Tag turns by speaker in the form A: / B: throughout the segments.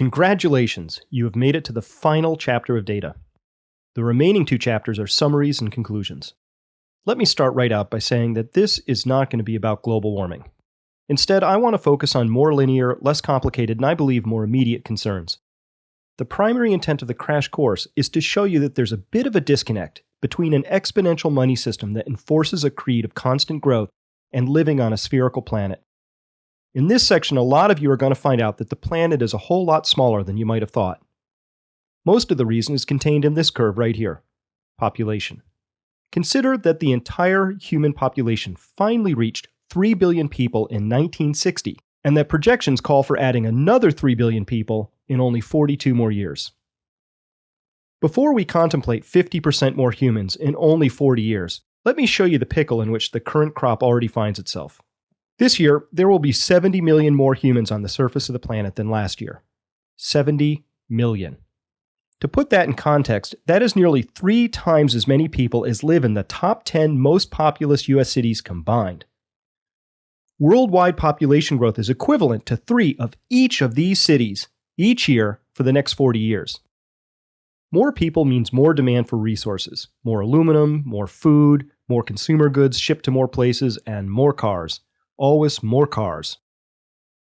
A: Congratulations, you have made it to the final chapter of data. The remaining 2 chapters are summaries and conclusions. Let me start right out by saying that this is not going to be about global warming. Instead, I want to focus on more linear, less complicated, and I believe more immediate concerns. The primary intent of the crash course is to show you that there's a bit of a disconnect between an exponential money system that enforces a creed of constant growth and living on a spherical planet. In this section, a lot of you are going to find out that the planet is a whole lot smaller than you might have thought. Most of the reason is contained in this curve right here: population. Consider that the entire human population finally reached 3 billion people in 1960, and that projections call for adding another 3 billion people in only 42 more years. Before we contemplate 50% more humans in only 40 years, let me show you the pickle in which the current crop already finds itself. This year, there will be 70 million more humans on the surface of the planet than last year. 70 million. To put that in context, that is nearly 3 times as many people as live in the top 10 most populous US cities combined. Worldwide population growth is equivalent to 3 of each of these cities each year for the next 40 years. More people means more demand for resources, more aluminum, more food, more consumer goods shipped to more places, and more cars. Always more cars.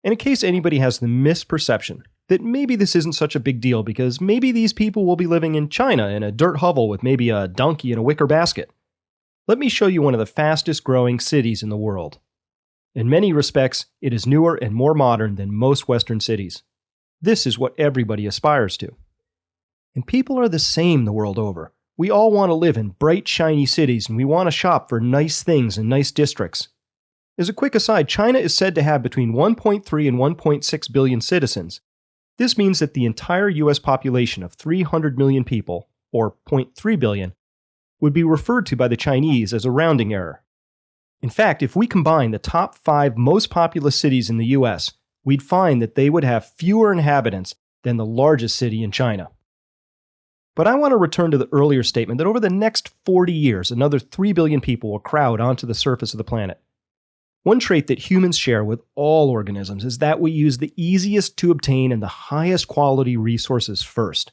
A: And in case anybody has the misperception that maybe this isn't such a big deal because maybe these people will be living in China in a dirt hovel with maybe a donkey in a wicker basket, let me show you one of the fastest growing cities in the world. In many respects, it is newer and more modern than most Western cities. This is what everybody aspires to. And people are the same the world over. We all want to live in bright, shiny cities, and we want to shop for nice things in nice districts. As a quick aside, China is said to have between 1.3 and 1.6 billion citizens. This means that the entire US population of 300 million people, or 0.3 billion, would be referred to by the Chinese as a rounding error. In fact, if we combine the top 5 most populous cities in the US, we'd find that they would have fewer inhabitants than the largest city in China. But I want to return to the earlier statement that over the next 40 years, another 3 billion people will crowd onto the surface of the planet. One trait that humans share with all organisms is that we use the easiest to obtain and the highest quality resources first.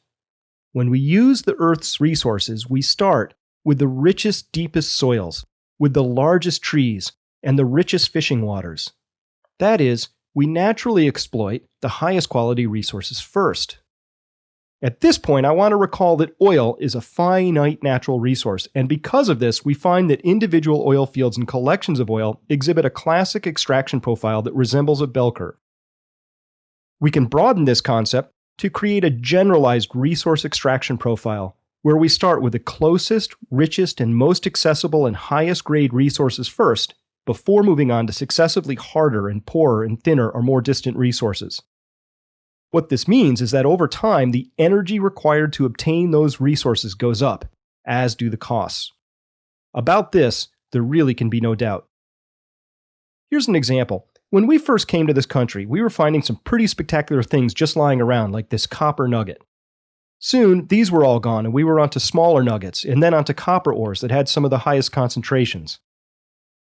A: When we use the Earth's resources, we start with the richest, deepest soils, with the largest trees, and the richest fishing waters. That is, we naturally exploit the highest quality resources first. At this point, I want to recall that oil is a finite natural resource, and because of this, we find that individual oil fields and collections of oil exhibit a classic extraction profile that resembles a bell curve. We can broaden this concept to create a generalized resource extraction profile, where we start with the closest, richest, and most accessible and highest grade resources first, before moving on to successively harder and poorer and thinner or more distant resources. What this means is that over time, the energy required to obtain those resources goes up, as do the costs. About this, there really can be no doubt. Here's an example. When we first came to this country, we were finding some pretty spectacular things just lying around, like this copper nugget. Soon, these were all gone, and we were onto smaller nuggets, and then onto copper ores that had some of the highest concentrations.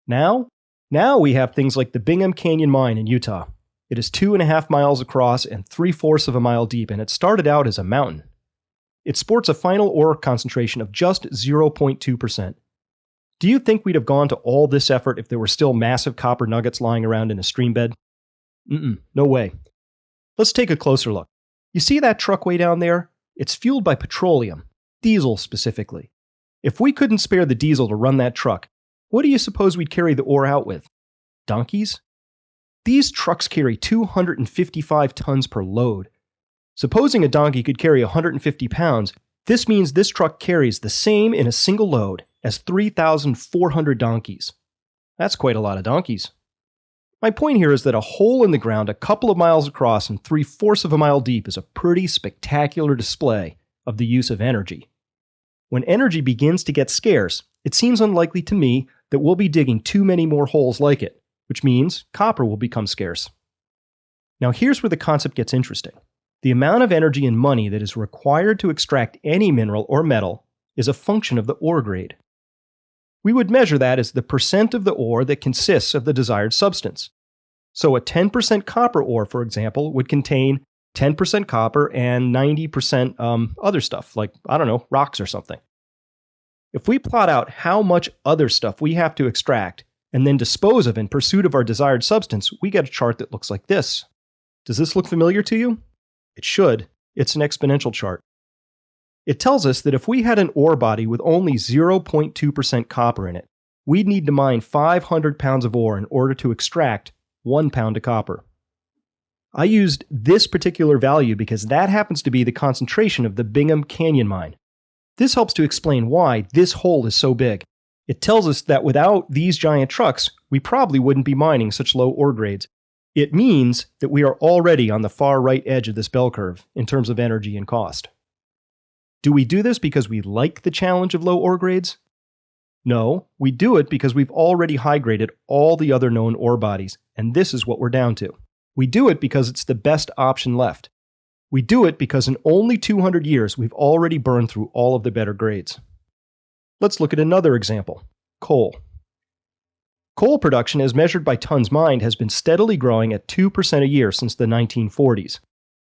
A: Now we have things like the Bingham Canyon Mine in Utah. It is 2.5 miles across and 3/4 of a mile deep, and it started out as a mountain. It sports a final ore concentration of just 0.2%. Do you think we'd have gone to all this effort if there were still massive copper nuggets lying around in a stream bed? No way. Let's take a closer look. You see that truck way down there? It's fueled by petroleum, diesel specifically. If we couldn't spare the diesel to run that truck, what do you suppose we'd carry the ore out with? Donkeys? These trucks carry 255 tons per load. Supposing a donkey could carry 150 pounds, this means this truck carries the same in a single load as 3,400 donkeys. That's quite a lot of donkeys. My point here is that a hole in the ground a couple of miles across and 3/4 of a mile deep is a pretty spectacular display of the use of energy. When energy begins to get scarce, it seems unlikely to me that we'll be digging too many more holes like it, which means copper will become scarce. Now here's where the concept gets interesting. The amount of energy and money that is required to extract any mineral or metal is a function of the ore grade. We would measure that as the percent of the ore that consists of the desired substance. So a 10% copper ore, for example, would contain 10% copper, and 90% other stuff, like, I don't know, rocks or something. If we plot out how much other stuff we have to extract and then dispose of in pursuit of our desired substance, we get a chart that looks like this. Does this look familiar to you? It should. It's an exponential chart. It tells us that if we had an ore body with only 0.2% copper in it, we'd need to mine 500 pounds of ore in order to extract 1 pound of copper. I used this particular value because that happens to be the concentration of the Bingham Canyon mine. This helps to explain why this hole is so big. It tells us that without these giant trucks, we probably wouldn't be mining such low ore grades. It means that we are already on the far right edge of this bell curve in terms of energy and cost. Do we do this because we like the challenge of low ore grades? No, we do it because we've already high-graded all the other known ore bodies, and this is what we're down to. We do it because it's the best option left. We do it because in only 200 years, we've already burned through all of the better grades. Let's look at another example: coal. Coal production, as measured by tons mined, has been steadily growing at 2% a year since the 1940s.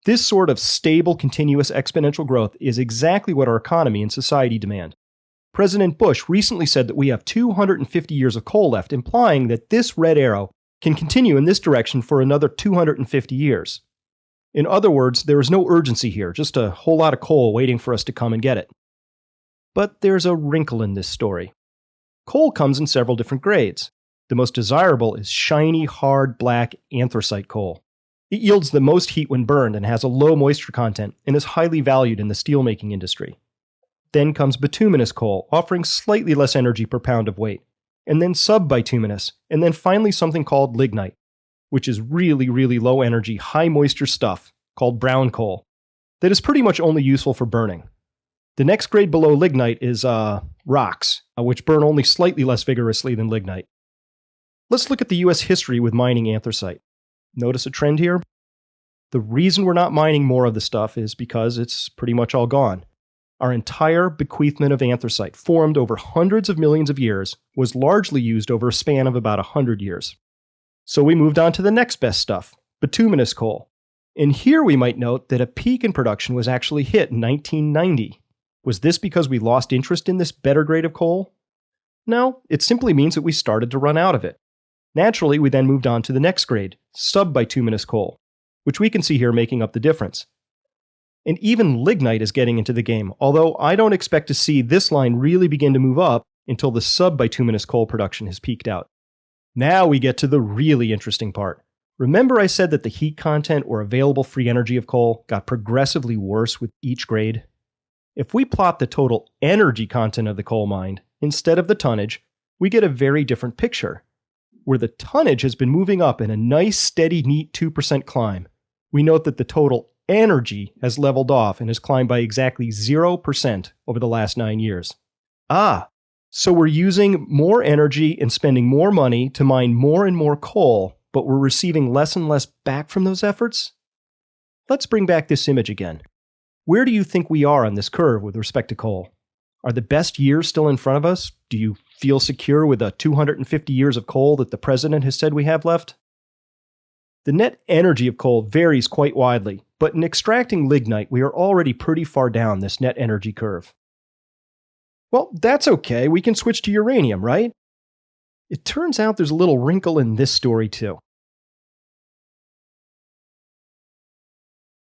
A: This sort of stable, continuous exponential growth is exactly what our economy and society demand. President Bush recently said that we have 250 years of coal left, implying that this red arrow can continue in this direction for another 250 years. In other words, there is no urgency here, just a whole lot of coal waiting for us to come and get it. But there's a wrinkle in this story. Coal comes in several different grades. The most desirable is shiny, hard, black anthracite coal. It yields the most heat when burned and has a low moisture content and is highly valued in the steelmaking industry. Then comes bituminous coal, offering slightly less energy per pound of weight, and then subbituminous, and then finally something called lignite, which is really, really low energy, high moisture stuff called brown coal that is pretty much only useful for burning. The next grade below lignite is rocks, which burn only slightly less vigorously than lignite. Let's look at the US history with mining anthracite. Notice a trend here? The reason we're not mining more of the stuff is because it's pretty much all gone. Our entire bequeathment of anthracite, formed over hundreds of millions of years, was largely used over a span of about 100 years. So we moved on to the next best stuff, bituminous coal. And here we might note that a peak in production was actually hit in 1990. Was this because we lost interest in this better grade of coal? No, it simply means that we started to run out of it. Naturally, we then moved on to the next grade, subbituminous coal, which we can see here making up the difference. And even lignite is getting into the game, although I don't expect to see this line really begin to move up until the subbituminous coal production has peaked out. Now we get to the really interesting part. Remember I said that the heat content or available free energy of coal got progressively worse with each grade? If we plot the total energy content of the coal mined instead of the tonnage, we get a very different picture. Where the tonnage has been moving up in a nice, steady, neat 2% climb, we note that the total energy has leveled off and has climbed by exactly 0% over the last 9 years. So we're using more energy and spending more money to mine more and more coal, but we're receiving less and less back from those efforts? Let's bring back this image again. Where do you think we are on this curve with respect to coal? Are the best years still in front of us? Do you feel secure with the 250 years of coal that the president has said we have left? The net energy of coal varies quite widely, but in extracting lignite, we are already pretty far down this net energy curve. Well, that's okay. We can switch to uranium, right? It turns out there's a little wrinkle in this story too.